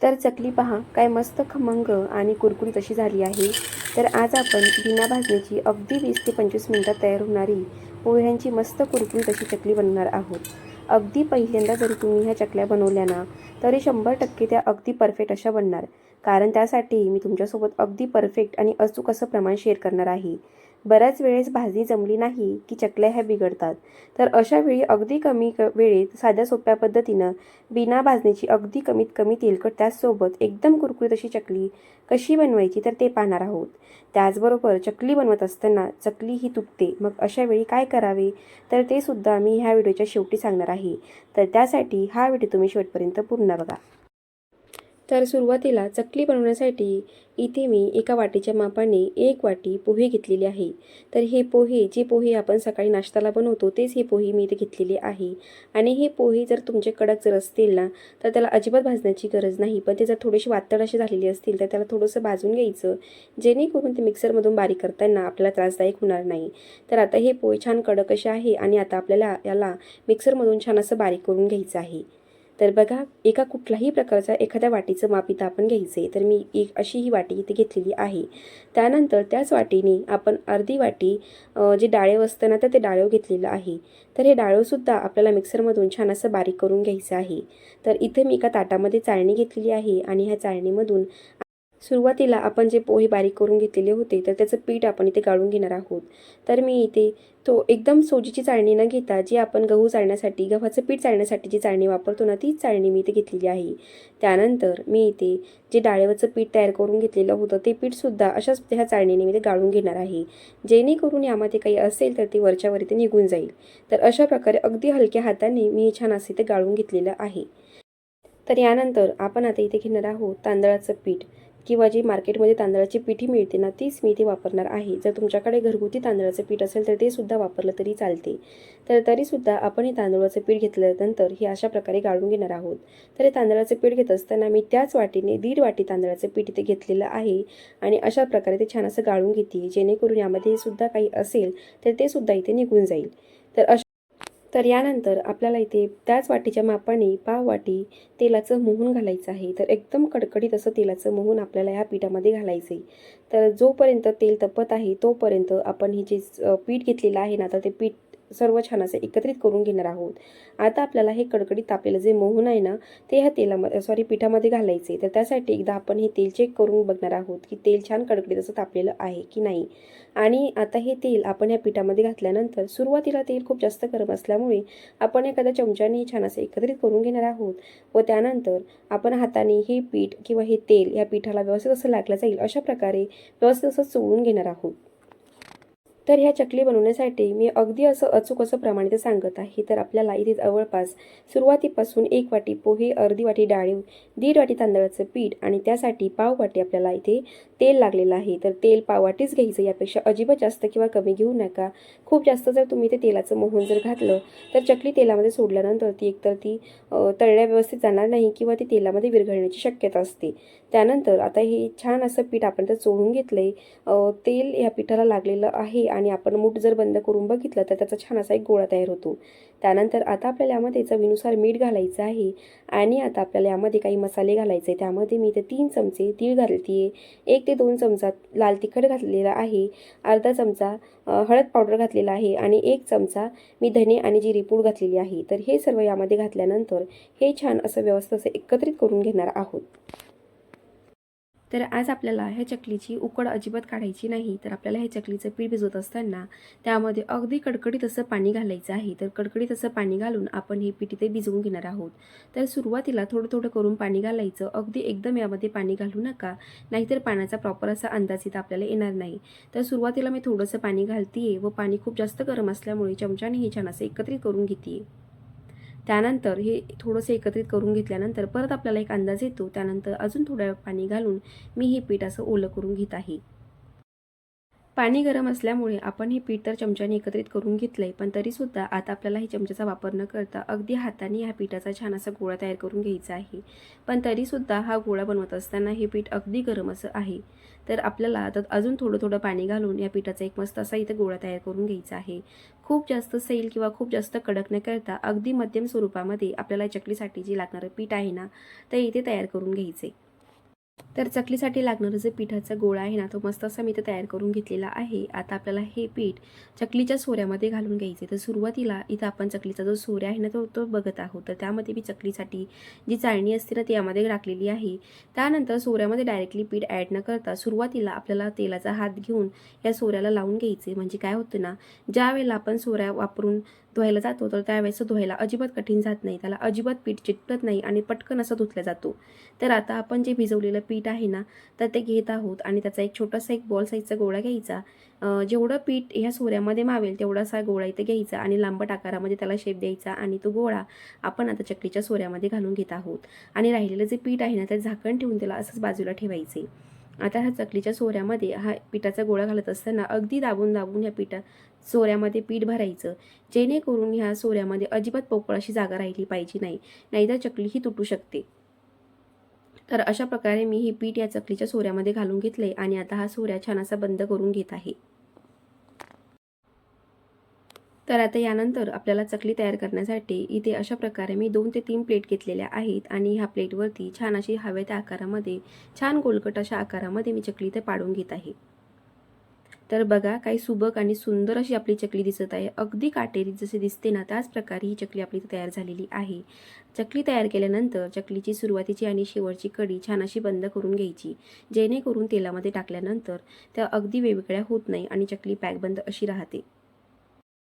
तर चकली पहा काय मस्त खमंग आणि कुरकुरीत अशी झाली आहे। तर आज आपण बिना भाजणीची अगदी 20 ते 25 मिनिटात तयार होणारी पोह्यांची मस्त कुरकुरीत अशी चकली बनवणार आहोत। अगदी पहिल्यांदा जरी तुम्ही ह्या चकल्या बनवल्या ना तरी 100% त्या अगदी परफेक्ट अशा बनणार। कारण त्यासाठी मी तुमच्यासोबत अगदी परफेक्ट आणि अचूक असं प्रमाण शेअर करणार आहे। बऱ्याच वेळेस भाजणी जमली नाही की चकल्या ह्या बिघडतात। तर अशा वेळी अगदी कमी वेळेत साध्या सोप्या पद्धतीनं बिना भाजणीची अगदी कमीत कमी तेलकट त्याचसोबत एकदम कुरकुरीत अशी चकली कशी बनवायची तर ते पाहणार आहोत। त्याचबरोबर चकली बनवत असताना चकली ही तुटते, मग अशा वेळी काय करावे तर ते सुद्धा मी ह्या व्हिडिओच्या शेवटी सांगणार आहे। तर त्यासाठी हा व्हिडिओ तुम्ही शेवटपर्यंत पूर्ण बघा। तर सुरुवातीला चकली बनवण्यासाठी इथे मी एका वाटीच्या मापाने 1 वाटी पोहे घेतलेले आहे। तर हे पोहे जे पोहे आपण सकाळी नाश्त्याला बनवतो तेच हे पोहे मी इथे घेतलेले आहे। आणि हे पोहे जर तुमचे कडक जर असतील ना तर त्याला अजिबात भाजण्याची गरज नाही, पण ते जर थोडेसे वातळ असे झालेले असतील तर त्याला थोडंसं भाजून घ्यायचं, जेणेकरून ते मिक्सरमधून बारीक करताना आपल्याला त्रासदायक होणार नाही। तर आता हे पोहे छान कडक असे आहे आणि आता आपल्याला याला मिक्सरमधून छान असं बारीक करून घ्यायचं आहे। तर बघा एका कुठल्याही प्रकारचा एखाद्या वाटीचं माप इथं आपण घ्यायचं आहे। तर मी एक अशी ही वाटी इथे घेतलेली आहे। त्यानंतर त्याच वाटीने आपण अर्धी वाटी जे डाळिव असतं ना तर ते डाळिव घेतलेलं आहे। तर हे डाळिवसुद्धा आपल्याला मिक्सरमधून छान असं बारीक करून घ्यायचं आहे। तर इथे मी एका ताटामध्ये चाळणी घेतलेली आहे आणि ह्या चाळणीमधून सुरुवातीला आपण जे पोहे बारीक करून घेतलेले होते तर त्याचं पीठ आपण इथे गाळून घेणार आहोत। तर मी इथे तो एकदम सोजीची चाळणी न घेता जी आपण गहू चाळण्यासाठी गव्हाचं पीठ चाळण्यासाठी जी चाळणी वापरतो ना तीच चाळणी मी इथे घेतलेली आहे। त्यानंतर मी इथे जे डाळीवरचं पीठ तयार करून घेतलेलं होतं ते पीठसुद्धा अशाच ह्या चाळणीने मी ते गाळून घेणार आहे, जेणेकरून यामध्ये काही असेल तर ते वरच्यावर इथे निघून जाईल। तर अशा प्रकारे अगदी हलक्या हाताने मी छान असे ते गाळून घेतलेलं आहे। तर यानंतर आपण आता इथे घेणार आहोत तांदळाचं पीठ, किंवा जी मार्केटमध्ये तांदळाची पिठी मिळते ना तीच मी इथे वापरणार आहे। जर तुमच्याकडे घरगुती तांदळाचं पीठ असेल तर ते सुद्धा वापरलं तरी चालते। तर तरीसुद्धा आपण हे तांदळाचं पीठ घेतल्यानंतर हे अशा प्रकारे गाळून घेणार आहोत। तर हे तांदळाचं पीठ घेत असताना मी त्याच वाटीने 1.5 वाटी तांदळाचं पीठ इथे घेतलेलं आहे आणि अशा प्रकारे ते छान असं गाळून घेते, जेणेकरून यामध्ये सुद्धा काही असेल तर ते सुद्धा इथे निघून जाईल। तर यानंतर आपल्याला इथे त्याच वाटीच्या मापाने पाव वाटी तेलाचं मोहन घालायचं आहे। तर एकदम कडकडीत असं तेलाचं मोहन आपल्याला ह्या पिठामध्ये घालायचं आहे। तर जोपर्यंत तेल तपत आहे तोपर्यंत आपण हे जे पीठ घेतलेलं आहे ना तर ते पीठ सर्व छान असं एकत्रित करून घेणार आहोत। आता आपल्याला हे कडकडीत तापलेलं जे मोहन आहे ना ते ह्या तेलामध्ये पिठामध्ये घालायचे। तर त्यासाठी एकदा आपण हे तेल चेक करून बघणार आहोत की तेल छान कडकडीत असं तापलेलं आहे की नाही। आणि आता हे तेल आपण या पिठामध्ये घातल्यानंतर सुरुवातीला तेल खूप जास्त गरम असल्यामुळे आपण एखाद्या चमच्याने छान असं एकत्रित करून घेणार आहोत व त्यानंतर आपण हाताने हे पीठ किंवा हे तेल या पिठाला व्यवस्थित असं लागलं जाईल अशा प्रकारे व्यवस्थित असं चोळून घेणार आहोत। तर ह्या चकली बनवण्यासाठी मी अगदी असं अचूक असं प्रमाण इथे सांगत आहे। तर आपल्याला इथे जवळपास सुरुवातीपासून 1 वाटी पोहे, अर्धी वाटी डाळिव, 1.5 वाटी तांदळाचं पीठ आणि त्यासाठी पाव वाटी आपल्याला इथे तेल लागलेलं आहे। तर तेल पाव वाटीच घ्यायचं, यापेक्षा अजिबात जास्त किंवा कमी घेऊ नका। खूप जास्त जर तुम्ही ते तेलाचं मोहन जर घातलं तर चकली तेलामध्ये सोडल्यानंतर ती एकतर ती तळल्या व्यवस्थित जाणार नाही किंवा ती तेलामध्ये विरघळण्याची शक्यता असते। त्यानंतर आता हे छान असं पीठ आपण तर चोळून घेतलंय, तेल या पिठाला लागलेलं आहे आणि आपण मूठ जर बंद करून बघितलं तर त्याचा छान असा एक गोळा तयार होतो। त्यानंतर आता आपल्याला यामध्ये चवीनुसार मीठ घालायचं आहे आणि आता आपल्याला यामध्ये काही मसाले घालायचे। त्यामध्ये मी इथे 3 चमचे तीळ घालतीये, 1 ते 2 चमचा लाल तिखट घातलेला आहे, अर्धा चमचा हळद पावडर घातलेला आहे आणि 1 चमचा मी धने आणि जिरे पूड घातलेली आहे। तर हे सर्व यामध्ये घातल्यानंतर हे छान असं व्यवस्थित असं एकत्रित करून घेणार आहोत। तर आज आपल्याला ह्या चकलीची उकड अजिबात काढायची नाही। तर आपल्याला हे चकलीचं पीठ भिजवत असताना त्यामध्ये अगदी कडकडीत असं पाणी घालायचं आहे। तर कडकडीत असं पाणी घालून आपण हे पीठ इथे भिजवून घेणार आहोत। तर सुरुवातीला थोडं थोडं करून पाणी घालायचं, अगदी एकदम यामध्ये पाणी घालू नका, नाहीतर पाण्याचा प्रॉपर असा अंदाज इथं आपल्याला येणार नाही। तर सुरुवातीला मी थोडंसं पाणी घालतीये व पाणी खूप जास्त गरम असल्यामुळे चमच्याने हे छान असं एकत्रित करून घेते। त्यानंतर हे थोडंसं एकत्रित करून घेतल्यानंतर परत आपल्याला एक अंदाज येतो, त्यानंतर अजून थोडं पाणी घालून मी हे पीठ असं ओलं करून घेत आहे। पाणी गरम असल्यामुळे आपण हे पीठ तर चमच्याने एकत्रित करून घेतलं आहे, पण तरीसुद्धा आता आपल्याला ही चमच्याचा वापर न करता अगदी हाताने ह्या पिठाचा छान असा गोळा तयार करून घ्यायचा आहे. पण तरीसुद्धा हा गोळा बनवत असताना हे पीठ अगदी गरम असं आहे. तर आपल्याला आता अजून थोडं थोडं पाणी घालून या पिठाचा एक मस्त असा इथे गोळा तयार करून घ्यायचा आहे. खूप जास्त सैल किंवा खूप जास्त कडक न करता अगदी मध्यम स्वरूपामध्ये आपल्याला चकलीसाठी जे लागणारं पीठ आहे ना, ते इथे तयार करून घ्यायचे. तर चकलीसाठी लागणारं जे पिठाचा गोळा आहे ना, तो मस्त असा मी इथे तयार करून घेतलेला आहे. आता आपल्याला हे पीठ चकलीच्या सोऱ्यामध्ये घालून घ्यायचे. तर सुरुवातीला इथं आपण चकलीचा जो सोऱ्या आहे ना, तो तो बघत आहोत. तर त्यामध्ये मी चकलीसाठी जी चाळणी असते ना, ती यामध्ये टाकलेली आहे. त्यानंतर सोऱ्यामध्ये डायरेक्टली पीठ ॲड न करता सुरुवातीला आपल्याला तेलाचा हात घेऊन या सोऱ्याला लावून घ्यायचे. म्हणजे काय होतं ना, ज्यावेळेला आपण सोऱ्या वापरून धुवायला जातो, तर त्यावेळेस धुवायला अजिबात कठीण जात नाही. त्याला अजिबात पीठ चिटकत नाही आणि पटकन असं धुतलं जातो. तर आता आपण जे भिजवलेलं पीठ आहे ना, तर ते घेत आहोत आणि त्याचा एक छोटासा एक बॉल साईजचा गोळा घ्यायचा. जेवढं पीठ ह्या सोऱ्यामध्ये मावेल तेवढासा गोळा इथे घ्यायचा आणि लांबट आकारामध्ये त्याला शेप द्यायचा आणि तो गोळा आपण आता चकलीच्या सोऱ्यामध्ये घालून घेत आहोत. आणि राहिलेलं जे पीठ आहे ना, ते झाकण ठेवून त्याला असंच बाजूला ठेवायचे. आता ह्या चकलीच्या सोऱ्यामध्ये हा पिठाचा गोळा घालत असताना अगदी दाबून दाबून ह्या सोऱ्यामध्ये पीठ भरायचं, जेणेकरून ह्या सोऱ्यामध्ये अजिबात पोकळ अशी जागा राहिली पाहिजे नाही, नाहीतर चकली ही तुटू शकते. तर अशा प्रकारे मी हे पीठ या चकलीच्या सोऱ्यामध्ये घालून घेतले आणि आता हा सोऱ्या छान असा बंद करून घेत आहे. तर आता यानंतर आपल्याला चकली तयार करण्यासाठी इथे अशा प्रकारे मी 2 ते 3 प्लेट घेतलेल्या आहेत आणि ह्या प्लेटवरती छान अशी हव्या त्या आकारामध्ये, छान गोलगट अशा आकारामध्ये मी चकली इथे पाडून घेत आहे. तर बघा, काही सुबक आणि सुंदर अशी आपली चकली दिसत आहे. अगदी काटेरी जसे दिसते ना, त्याच प्रकारे ही चकली आपली तयार झालेली आहे. चकली तयार केल्यानंतर चकलीची सुरुवातीची आणि शेवटची कडी छान अशी बंद करून घ्यायची, जेणेकरून तेलामध्ये टाकल्यानंतर त्या अगदी वेगवेगळ्या होत नाही आणि चकली पॅकबंद अशी राहते.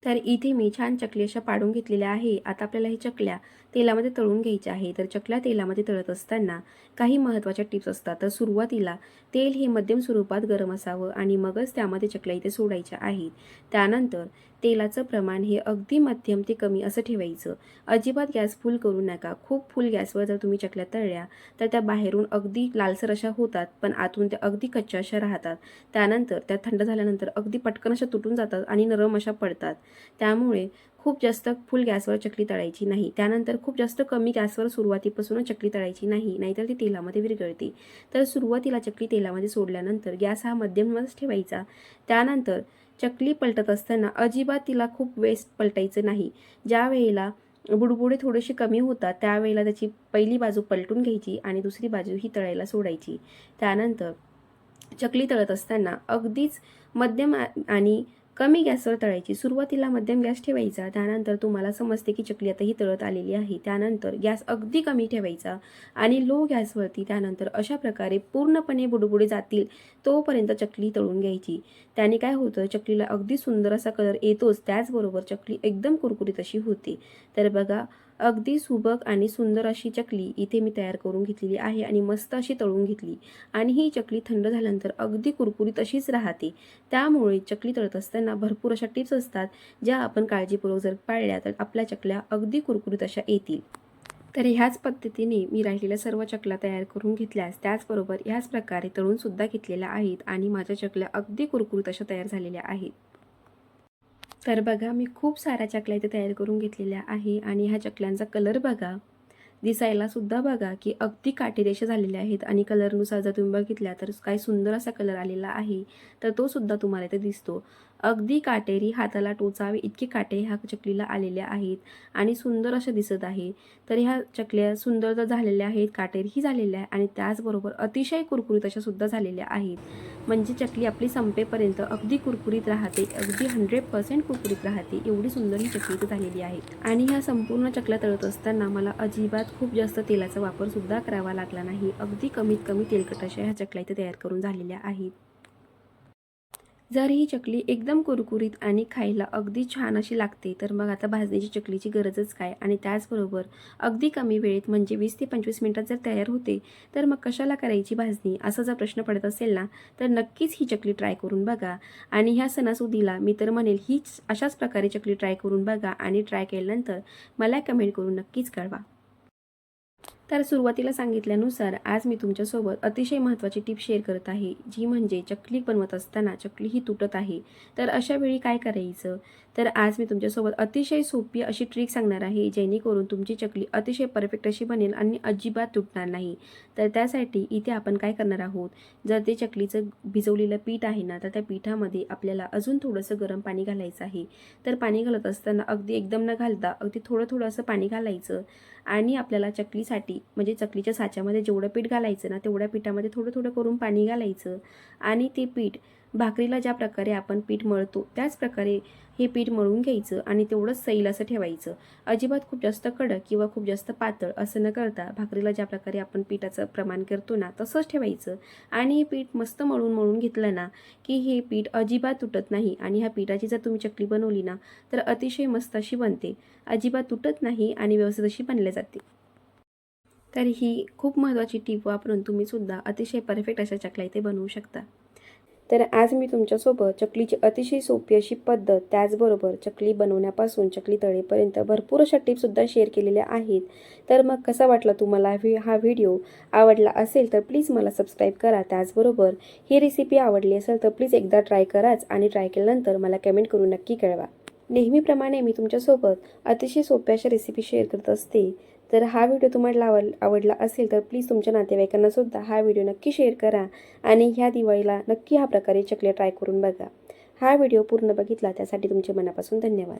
तर इथे मी छान चकली अशा पाडून घेतलेल्या आहे. आता आपल्याला हे चकल्या तेलामध्ये तळून घ्यायच्या आहे. तर चकल्या तेलामध्ये तळत असताना काही महत्त्वाच्या टिप्स असतात. तर सुरुवातीला तेल हे मध्यम स्वरूपात गरम असावं आणि मगच त्यामध्ये चकल्या इथे सोडायच्या आहेत. त्यानंतर तेलाचं प्रमाण हे अगदी मध्यम ते कमी असं ठेवायचं. अजिबात गॅस फुल करू नका. खूप फुल गॅसवर जर तुम्ही चकल्या तळल्या तर त्या बाहेरून अगदी लालसर अशा होतात, पण आतून त्या अगदी कच्च्या अशा राहतात. त्यानंतर त्या थंड झाल्यानंतर अगदी पटकन अशा तुटून जातात आणि नरम अशा पडतात. त्यामुळे खूप जास्त फुल गॅसवर चकली तळायची नाही. त्यानंतर खूप जास्त कमी गॅसवर सुरुवातीपासूनच चकली तळायची नाही, नाहीतर ती तेलामध्ये विरघळते. तर सुरुवातीला चकली तेलामध्ये सोडल्यानंतर गॅस हा मध्यमच ठेवायचा. त्यानंतर चकली पलटत असताना अजिबात तिला खूप वेळेस पलटायचं नाही. ज्या वेळेला बुडबुडे थोडेसे कमी होतात, त्यावेळेला त्याची पहिली बाजू पलटून घ्यायची आणि दुसरी बाजू ही तळायला सोडायची. त्यानंतर चकली तळत असताना अगदीच मध्यम आणि कमी गॅसवर तळायची. सुरुवातीला मध्यम गॅस ठेवायचा. त्यानंतर तुम्हाला समजते की चकली आता ही तळत आलेली आहे. त्यानंतर गॅस अगदी कमी ठेवायचा आणि लो गॅसवरती त्यानंतर अशा प्रकारे पूर्णपणे बुडबुडे जातील तोपर्यंत चकली तळून घ्यायची. त्याने काय होतं, चकलीला अगदी सुंदर असा कलर येतोच, त्याचबरोबर चकली एकदम कुरकुरीत अशी होते. तर बघा, अगदी सुबक आणि सुंदर अशी चकली इथे मी तयार करून घेतलेली आहे आणि मस्त अशी तळून घेतली आणि ही चकली थंड झाल्यानंतर अगदी कुरकुरीत अशीच राहते. त्यामुळे चकली तळत असताना भरपूर अशा टिप्स असतात, ज्या आपण काळजीपूर्वक जर पाळल्या तर आपल्या चकल्या अगदी कुरकुरीत अशा येतील. तर ह्याच पद्धतीने मी राहिलेल्या सर्व चकल्या तयार करून घेतल्यास त्याचबरोबर ह्याच प्रकारे तळून सुद्धा घेतलेल्या आहेत आणि माझ्या चकल्या अगदी कुरकुरीत अशा तयार झालेल्या आहेत. तर बघा, मी खूप साऱ्या चकल्या इथे तयार करून घेतलेल्या आहे आणि ह्या चकल्यांचा कलर बघा, दिसायला सुद्धा बघा की अगदी काटेरेषा झालेल्या आहेत आणि कलरनुसार जर तुम्ही बघितल्या तर काय सुंदर असा कलर आलेला आहे. तर तो सुद्धा तुम्हाला इथे दिसतो. अगदी काटेरी, हाताला टोचावे इतके काटे ह्या चकलीला आलेल्या आहेत आणि सुंदर अशा दिसत आहे. तर ह्या चकल्या सुंदर तर झालेल्या आहेत, काटेरीही झालेल्या आहे आणि त्याचबरोबर अतिशय कुरकुरीत अशा सुद्धा झालेल्या आहेत. म्हणजे चकली आपली संपेपर्यंत अगदी कुरकुरीत राहते, अगदी 100% कुरकुरीत राहते. एवढी सुंदर ही चकली इथे झालेली आहे. आणि ह्या संपूर्ण चकल्या तळत असताना मला अजिबात खूप जास्त तेलाचा वापर सुद्धा करावा लागला नाही. अगदी कमीत कमी तेलकट अशा ह्या चकल्या इथे तयार करून झालेल्या आहेत. जर ही चकली एकदम कुरकुरीत आणि खायला अगदी छान अशी लागते, तर मग आता भाजणीची चकलीची गरजच काय. आणि त्याचबरोबर अगदी कमी वेळेत म्हणजे 20 ते 25 मिनिटात जर तयार होते, तर मग कशाला करायची भाजणी, असा जर प्रश्न पडत असेल ना, तर नक्कीच ही चकली ट्राय करून बघा. आणि ह्या सणासुदीला मी तर म्हणेल हीच अशाच प्रकारे चकली ट्राय करून बघा आणि ट्राय केल्यानंतर मला कमेंट करून नक्कीच कळवा. तर सुरुवातीला सांगितल्यानुसार आज मी तुमच्यासोबत अतिशय महत्त्वाची टिप शेअर करत आहे, जी म्हणजे चकली बनवत असताना चकली ही तुटत आहे. तर अशा वेळी काय करायचं? तर आज मी तुमच्यासोबत अतिशय सोपी अशी ट्रिक सांगणार आहे, जेणेकरून तुमची चकली अतिशय परफेक्ट अशी बनेल आणि अजिबात तुटणार नाही. तर त्यासाठी इथे आपण काय करणार आहोत, जर ते चकलीचं भिजवलेलं पीठ आहे ना, तर त्या पिठामध्ये आपल्याला अजून थोडंसं गरम पाणी घालायचं आहे. तर पाणी घालत असताना अगदी एकदम न घालता अगदी थोडं असं पाणी घालायचं आणि आपल्याला चकलीसाठी म्हणजे चकलीच्या साच्यामध्ये जेवढं पीठ घालायचं ना, तेवढ्या पिठामध्ये थोडं करून पाणी घालायचं आणि ते पीठ भाकरीला ज्या प्रकारे आपण पीठ मळतो त्याच प्रकारे हे पीठ मळून घ्यायचं आणि तेवढंच सैल असं ठेवायचं. अजिबात खूप जास्त कडक किंवा खूप जास्त पातळ असं न करता भाकरीला ज्या प्रकारे आपण पिठाचं प्रमाण करतो ना, तसंच ठेवायचं आणि हे पीठ मस्त मळून घेतलं ना, की हे पीठ अजिबात तुटत नाही आणि ह्या पिठाची जर तुम्ही चकली बनवली ना, तर अतिशय मस्त अशी बनते. अजिबात तुटत नाही आणि व्यवस्थित अशी बनल्या जाते. तर ही खूप महत्त्वाची टीप वापरून तुम्ही सुद्धा अतिशय परफेक्ट अशा चकल्या इथे बनवू शकता. तर आज मी तुमच्यासोबत चकलीची अतिशय सोपी अशी पद्धत, त्याचबरोबर चकली बनवण्यापासून चकली तळेपर्यंत भरपूर अशा टिप्ससुद्धा शेअर केलेल्या आहेत. तर मग कसा वाटला तुम्हाला हा व्हिडिओ? आवडला असेल तर प्लीज मला सबस्क्राईब करा. त्याचबरोबर ही रेसिपी आवडली असेल तर प्लीज एकदा ट्राय कराच आणि ट्राय केल्यानंतर मला कमेंट करून नक्की कळवा. नेहमीप्रमाणे मी तुमच्यासोबत अतिशय सोप्या अशा रेसिपी शेअर करत असते. तर हा व्हिडिओ तुम्हाला आवडला असेल तर प्लीज तुमच्या नातेवाईकांना सुद्धा हा व्हिडिओ नक्की शेअर करा आणि ह्या दिवाळीला नक्की हा प्रकारे चकल्या ट्राय करून बघा. हा व्हिडिओ पूर्ण बघितला त्यासाठी तुमचे मनापासून धन्यवाद.